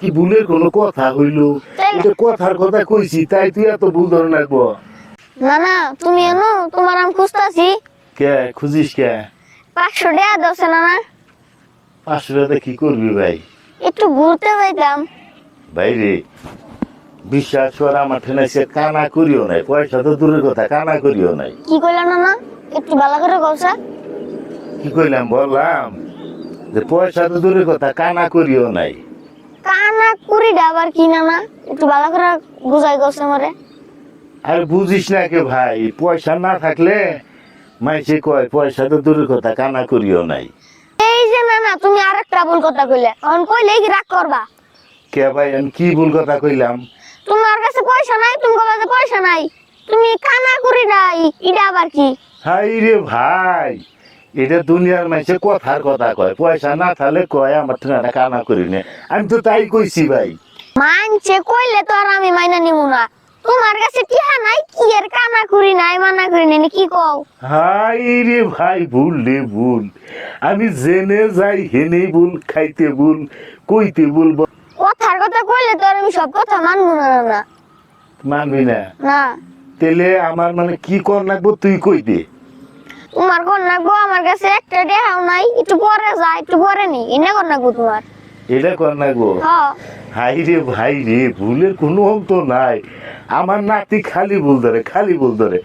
কি ভুলের কোনো কথা হইল? এটা কথার কথা কইছি তাই তুই এত ভুল ধরে রাখবো? না না তুমি এনো তোমার আমি খুঁজতাছি। কে খুঁজিস কে? 500 টাকা দছে না না 500 টাকা কি করবি ভাই? একটু ঘুরতে যাইতাম। ভাই রে, বিশ্বাস কর আমার ঠেনাইছে কানা করিও নাই, পয়সা তো দূরের কথা কানা করিও নাই। কি কইলা না না একটু ভালো করে কওছা। কি কইলাম বললাম যে পয়সা তো দূরের কথা কানা করিও নাই। কানা কুড়িটা আবার কি না না একটু ভালো করে বুঝাই কওছে মরে। আর বুঝিস না কে ভাই, পয়সা না থাকলে মাইসে কয় পয়সা তো দূরের কথা কানা করিও নাই। এই যে না না তুমি আরেকটা ভুল কথা কইলে, এখন কইলে কি রাগ করবা? কে ভাই আমি কি ভুল কথা কইলাম? তোমার কাছে পয়সা নাই, তুমি কবা যে পয়সা নাই, তুমি কানা কুড়ি নাই, এটা আবার কি? হাই রে ভাই, এটা দুনিয়ার মাইসে কথার কথা কয়, পয়সা না থাকলে কয় আমার ঠেনাটা কানা করি নে। আমি তো তাই কইছি ভাই। মানছে কইলে তো আর আমি মাইনা নিমু না। তোমার কাছে টিহা নাই কি এর কানা কুড়ি নাই মানা করি নাই কি কও? হাই রে ভাই, ভুল রে ভুল। আমি জেনে যাই হেনে ভুল, খাইতে ভুল, কইতে ভুল। কথার কথা কইলে তো আর আমি সব কথা মানবো না না। মানবি না? না তেলে আমার মানে কি কর লাগবো তুই কই দে। তোমার কোন নাগবো, আমার কাছে একটা দেহাও নাই, একটু পরে যা একটু পরে নি এনে কোন নাগবো তোমার। এটা কর লাগবো? হ্যাঁ হাই রে ভাই রে, ভুলের কোনো অন্ত নাই। আমার নাতি খালি ভুল ধরে, খালি ভুল ধরে।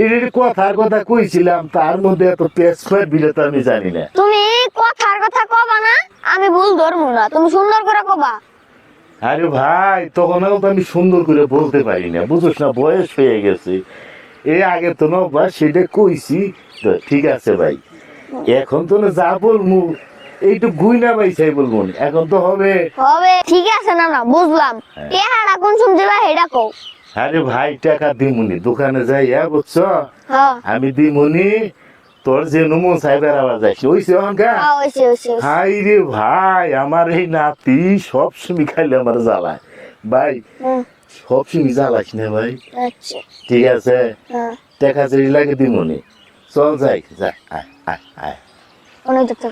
এটা কথার কথা কইছিলাম, তার মধ্যে এত পেছফার বিলে তো আমি জানি না। তুমি কথার কথা কবা না, আমি ভুল ধরবো না, তুমি সুন্দর করে কবা। আরে ভাই তখনও তো আমি সুন্দর করে বলতে পারি না, বুঝছ না, বয়স হয়ে গেছে। এই আগে তো না বা সেটা কইছি তো ঠিক আছে ভাই। এখন তো না যা বলবো এইটু গুইনা পাইছাই বলবো না, এখন তো হবে। হবে ঠিক আছে না না বুঝলাম। টেহাড়া কোন শুনতে বা হেডা কও। আরে ভাই টাকা দিমুনি, দোকানে যাই বুঝছো, হ্যাঁ আমি দিমুনি। তোর যে নমন সাহেবের আবার যাইছি ওইছে অনকা। হ্যাঁ ওইছে ওইছে। হাই রে ভাই, আমার এই নাতি সবসময় খাইলে আমার জ্বালায় ভাই, সবসময় জ্বালাস না ভাই। আচ্ছা ঠিক আছে, হ্যাঁ টাকা যদি লাগে দিমুনি, চল যাই, যা আয় আয় আয়। অনেক তো